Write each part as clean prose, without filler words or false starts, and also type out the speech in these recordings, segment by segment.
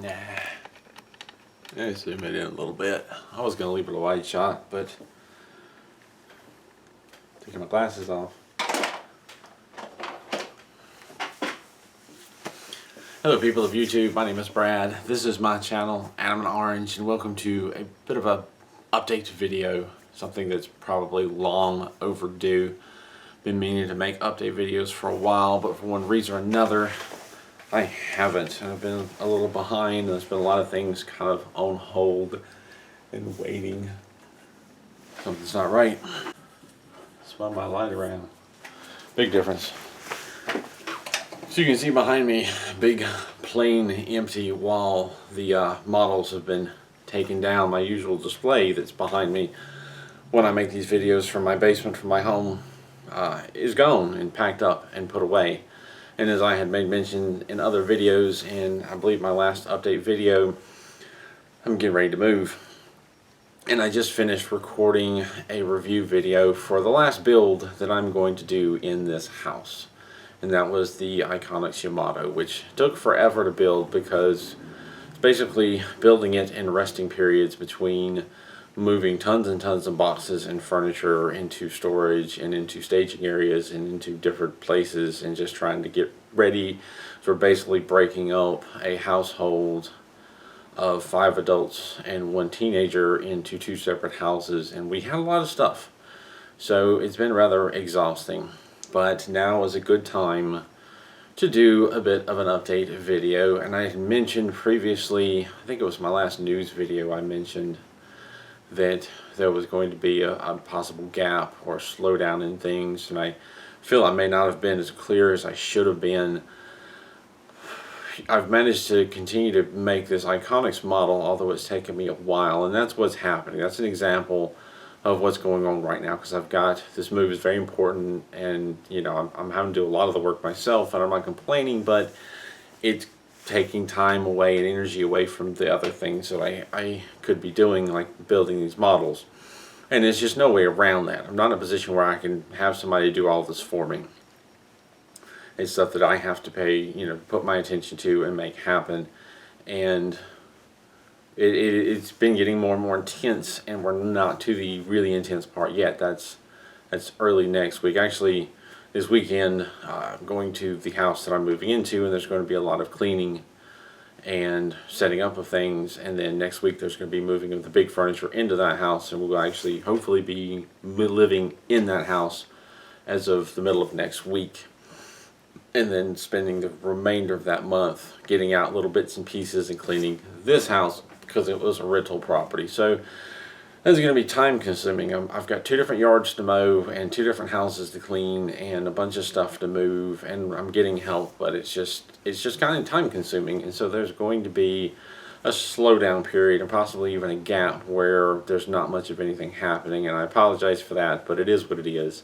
Nah. Let's zoom it in a little bit. I was going to leave it a wide shot, but taking my glasses off. Hello people of YouTube, my name is Brad. This is my channel, Adam and Orange, and welcome to a bit of a update video. Something that's probably long overdue. Been meaning to make update videos for a while, but for one reason or another, I haven't. I've been a little behind, and there's been a lot of things kind of on hold and waiting. Something's not right. Spun my light around. Big difference. So you can see behind me, big plain empty wall. The models have been taken down. My usual display that's behind me when I make these videos from my basement, from my home, is gone and packed up and put away. And as I had made mention in other videos, and I believe my last update video, I'm getting ready to move. And I just finished recording a review video for the last build that I'm going to do in this house. And that was the Iconics Yamato, which took forever to build because it's basically building it in resting periods between moving tons and tons of boxes and furniture into storage and into staging areas and into different places, and just trying to get ready for basically breaking up a household of 5 adults and 1 teenager into 2 separate houses. And we had a lot of stuff, so it's been rather exhausting. But now is a good time to do a bit of an update video. And I had mentioned previously, I think it was my last news video, I mentioned that there was going to be a possible gap or slowdown in things, and I feel I may not have been as clear as I should have been. I've managed to continue to make this Iconics model, although it's taken me a while, and that's what's happening. That's an example of what's going on right now, because I've got, this move is very important, and you know, I'm having to do a lot of the work myself, and I'm not complaining, but it's taking time away and energy away from the other things that I could be doing, like building these models. And there's just no way around that. I'm not in a position where I can have somebody do all this for me. It's stuff that I have to pay, you know, put my attention to and make happen. And it's been getting more and more intense, and we're not to the really intense part yet. That's early next week. Actually, this weekend, I'm going to the house that I'm moving into, and there's going to be a lot of cleaning and setting up of things. And then next week there's going to be moving of the big furniture into that house, and we'll actually hopefully be living in that house as of the middle of next week. And then spending the remainder of that month getting out little bits and pieces and cleaning this house, because it was a rental property. So this is going to be time consuming. I've got 2 different yards to mow and 2 different houses to clean and a bunch of stuff to move, and I'm getting help, but it's just kind of time consuming. And so there's going to be a slowdown period and possibly even a gap where there's not much of anything happening, and I apologize for that, but it is what it is.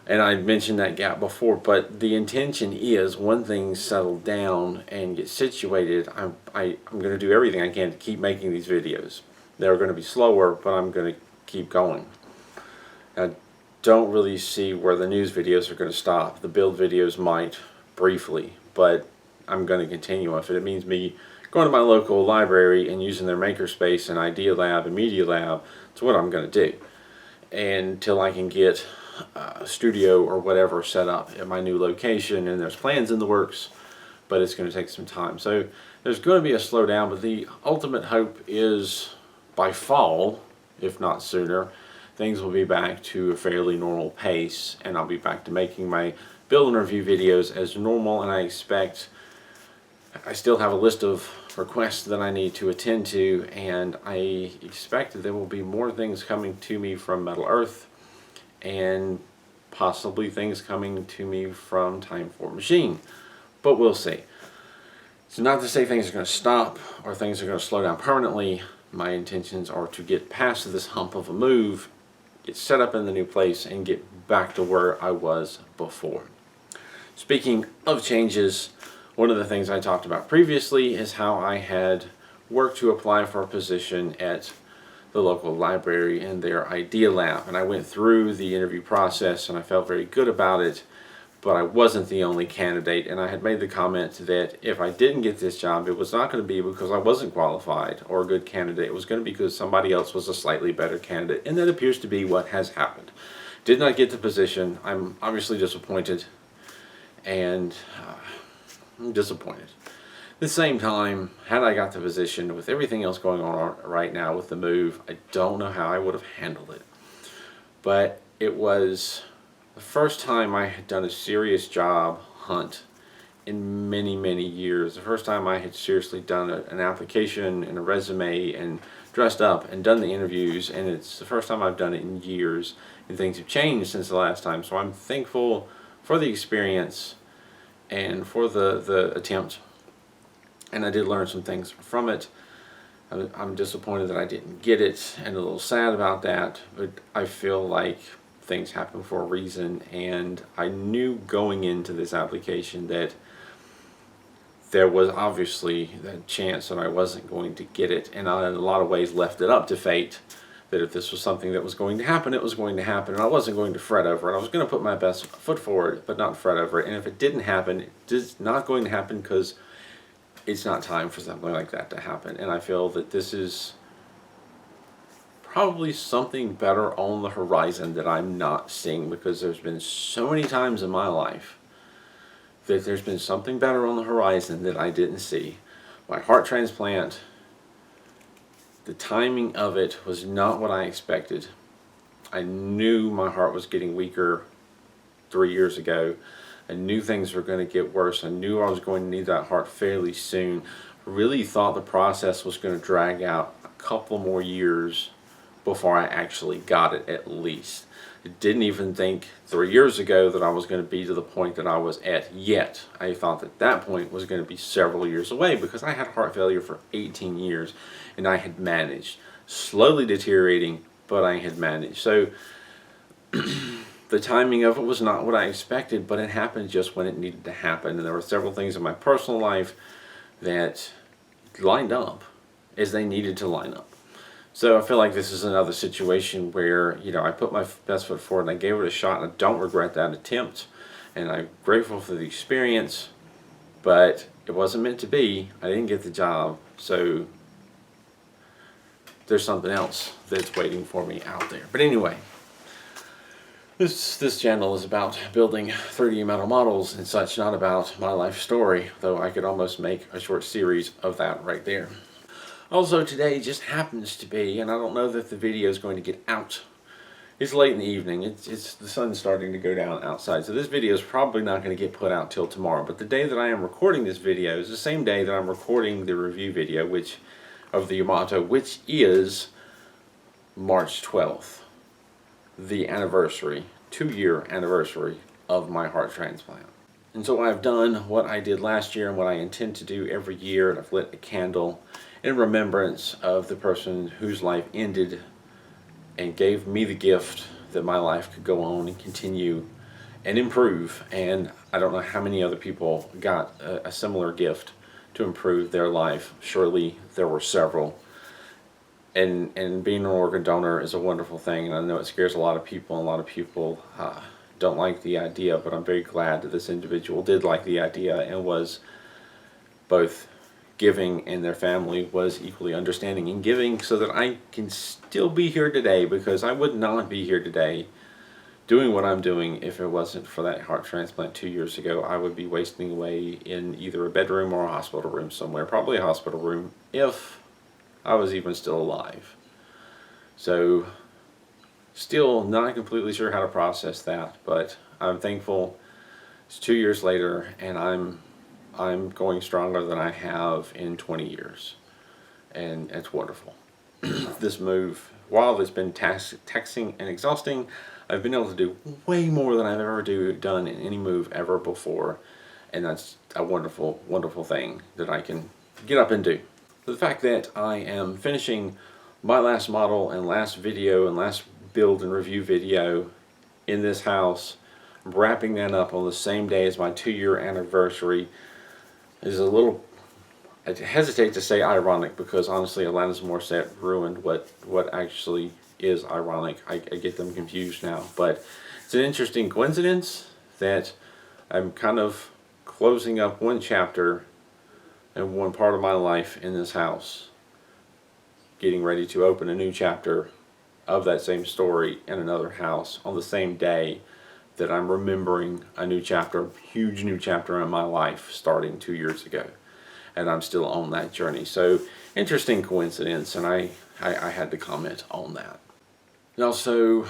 And I mentioned that gap before, but the intention is, when things settle down and get situated, I'm going to do everything I can to keep making these videos. They're going to be slower, but I'm going to keep going. I don't really see where the news videos are going to stop. The build videos might, briefly, but I'm going to continue. If it means me going to my local library and using their makerspace and Idea Lab and Media Lab, that's what I'm going to do. Until I can get a studio or whatever set up at my new location, and there's plans in the works, but it's going to take some time. So there's going to be a slowdown, but the ultimate hope is by fall, if not sooner, things will be back to a fairly normal pace, and I'll be back to making my build and review videos as normal. And I still have a list of requests that I need to attend to, and I expect that there will be more things coming to me from Metal Earth, and possibly things coming to me from Time for Machine, but we'll see. It's not to say things are going to stop or things are going to slow down permanently. My intentions are to get past this hump of a move, get set up in the new place, and get back to where I was before. Speaking of changes, one of the things I talked about previously is how I had worked to apply for a position at the local library in their Idea Lab, and I went through the interview process and I felt very good about it, but I wasn't the only candidate, and I had made the comment that if I didn't get this job, it was not going to be because I wasn't qualified or a good candidate. It was going to be because somebody else was a slightly better candidate, and that appears to be what has happened. Did not get the position. I'm obviously disappointed, and I'm disappointed. At the same time, had I got the position with everything else going on right now with the move, I don't know how I would have handled it. But it was the first time I had done a serious job hunt in many, many years. The first time I had seriously done an application and a resume and dressed up and done the interviews, and it's the first time I've done it in years, and things have changed since the last time. So I'm thankful for the experience and for the attempt. And I did learn some things from it. I'm disappointed that I didn't get it and a little sad about that, but I feel like things happen for a reason, and I knew going into this application that there was obviously that chance that I wasn't going to get it, and I in a lot of ways left it up to fate, that if this was something that was going to happen, it was going to happen, and I wasn't going to fret over it. I was going to put my best foot forward, but not fret over it. And if it didn't happen, it's not going to happen because it's not time for something like that to happen. And I feel that this is probably something better on the horizon that I'm not seeing, because there's been so many times in my life that there's been something better on the horizon that I didn't see. My heart transplant, the timing of it was not what I expected. I knew my heart was getting weaker 3 years ago. I knew things were going to get worse. I knew I was going to need that heart fairly soon. Really thought the process was going to drag out a couple more years before I actually got it, at least. I didn't even think 3 years ago that I was going to be to the point that I was at yet. I thought that that point was going to be several years away, because I had heart failure for 18 years and I had managed. Slowly deteriorating, but I had managed. So the timing of it was not what I expected, but it happened just when it needed to happen. And there were several things in my personal life that lined up as they needed to line up. So I feel like this is another situation where, I put my best foot forward and I gave it a shot, and I don't regret that attempt. And I'm grateful for the experience, but it wasn't meant to be. I didn't get the job, so there's something else that's waiting for me out there. But anyway, This channel is about building 3D metal models and such, not about my life story, though I could almost make a short series of that right there. Also, today just happens to be, and I don't know that the video is going to get out. It's late in the evening. It's the sun's starting to go down outside, so this video is probably not going to get put out till tomorrow. But the day that I am recording this video is the same day that I'm recording the review video, of the Yamato, which is March 12th. The anniversary, 2-year anniversary of my heart transplant. And so I've done what I did last year and what I intend to do every year, and I've lit a candle in remembrance of the person whose life ended and gave me the gift that my life could go on and continue and improve. And I don't know how many other people got a similar gift to improve their life. Surely there were several. And being an organ donor is a wonderful thing, and I know it scares a lot of people, and a lot of people don't like the idea, but I'm very glad that this individual did like the idea and was both giving, and their family was equally understanding and giving, so that I can still be here today, because I would not be here today doing what I'm doing if it wasn't for that heart transplant 2 years ago. I would be wasting away in either a bedroom or a hospital room somewhere, probably a hospital room if I was even still alive. So still not completely sure how to process that, but I'm thankful it's 2 years later, and I'm going stronger than I have in 20 years, and it's wonderful. This move, while it's been taxing and exhausting, I've been able to do way more than I've ever done in any move ever before, and that's a wonderful, wonderful thing that I can get up and do. The fact that I am finishing my last model and last video and last build and review video in this house, wrapping that up on the same day as my 2-year anniversary, is a little, I hesitate to say ironic, because honestly Alanis Morissette ruined what actually is ironic. I get them confused now, but it's an interesting coincidence that I'm kind of closing up one chapter and one part of my life in this house, getting ready to open a new chapter of that same story in another house on the same day that I'm remembering a new chapter, huge new chapter in my life starting 2 years ago. And I'm still on that journey. So interesting coincidence, and I had to comment on that. Now, so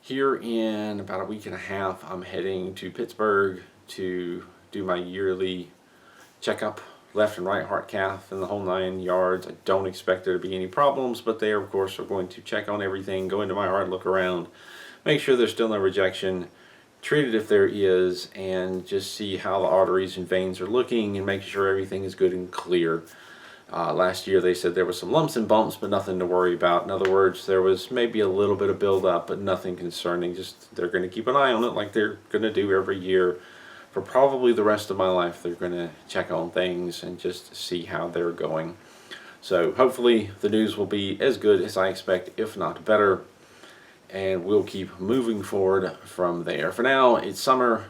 here in about a week and a half, I'm heading to Pittsburgh to do my yearly checkup, left and right heart cath and the whole 9 yards. I don't expect there to be any problems, but they of course are going to check on everything, go into my heart, look around, make sure there's still no rejection, treat it if there is, and just see how the arteries and veins are looking and make sure everything is good and clear. Last year they said there was some lumps and bumps, but nothing to worry about. In other words, there was maybe a little bit of buildup, but nothing concerning. Just they're going to keep an eye on it like they're going to do every year. For probably the rest of my life, they're going to check on things and just see how they're going. So hopefully the news will be as good as I expect, if not better. And we'll keep moving forward from there. For now, it's summer.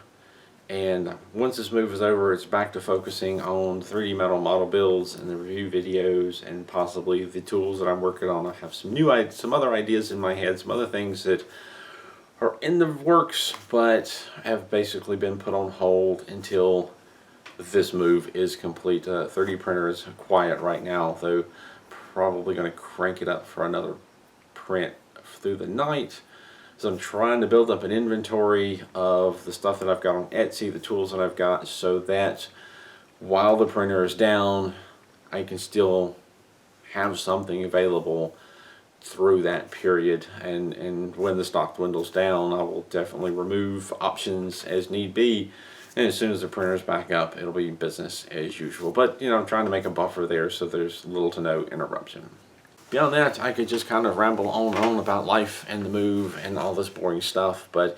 And once this move is over, it's back to focusing on 3D metal model builds and the review videos and possibly the tools that I'm working on. I have some other ideas in my head, some other things that are in the works, but have basically been put on hold until this move is complete. 3D printer is quiet right now, though probably going to crank it up for another print through the night. So I'm trying to build up an inventory of the stuff that I've got on Etsy, the tools that I've got, so that while the printer is down, I can still have something available through that period. And when the stock dwindles down, I will definitely remove options as need be. And as soon as the printer is back up, it'll be business as usual. But, you know, I'm trying to make a buffer there so there's little to no interruption. Beyond that, I could just kind of ramble on and on about life and the move and all this boring stuff, but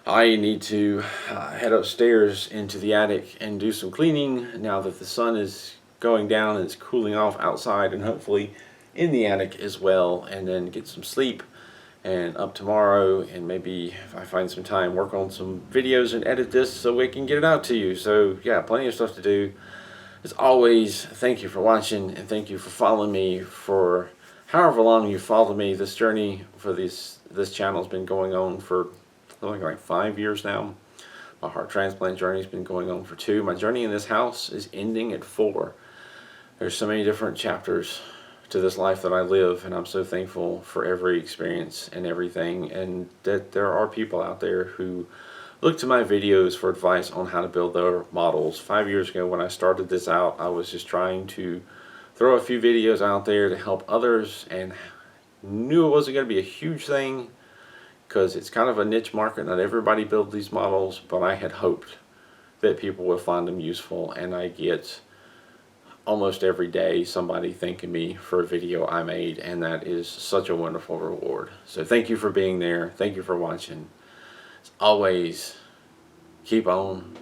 I need to head upstairs into the attic and do some cleaning now that the sun is going down and it's cooling off outside, and hopefully in the attic as well, and then get some sleep and up tomorrow, and maybe if I find some time, work on some videos and edit this so we can get it out to you. So yeah, plenty of stuff to do. As always, thank you for watching, and thank you for following me for however long you followed me. This journey for this channel has been going on for something like 5 years now. My heart transplant journey has been going on for 2. My journey in this house is ending at 4. There's so many different chapters to this life that I live, and I'm so thankful for every experience and everything, and that there are people out there who look to my videos for advice on how to build their models. 5 years ago when I started this out, I was just trying to throw a few videos out there to help others, and knew it wasn't going to be a huge thing because it's kind of a niche market. Not everybody builds these models, but I had hoped that people would find them useful, and I get almost every day somebody thanking me for a video I made, and that is such a wonderful reward. So thank you for being there. Thank you for watching. As always, keep on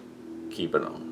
keeping on.